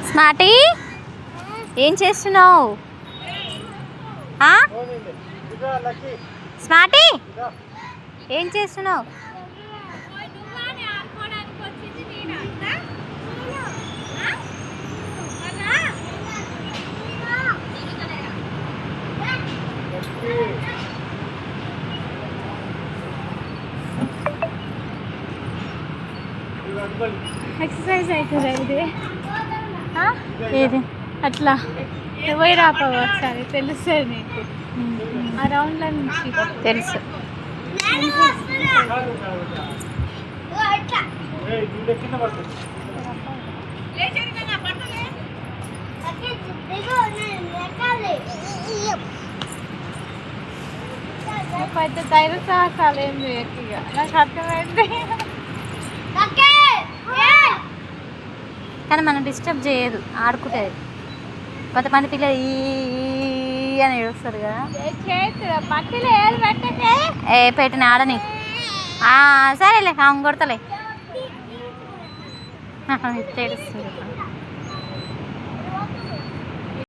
Smarty ఏం చేస్తున్నావు? Smarty ఏం చేస్తున్నావు? ఎక్సర్సైజ్ అవుతుందా ఇది? ఏది అట్లా పోయి రాపవు ఒకసారి తెలుస్తుంది నీకు. ఆ రౌండ్ల నుంచి తెలుసు. పెద్ద ధైర్య సాహసాలు ఏం చేయకు ఇక, నాకు అర్థమైంది. కానీ మనం డిస్టర్బ్ చేయదు, ఆడుకుంటుంది. కొంతమంది పిల్లలు ఈ అని ఏడుస్తారు కదా. చేతులు పట్టిలో ఏది పెట్టకే. పెట్టిన ఆడని. సరేలే, కొడతలే. ఏడుస్తుంది.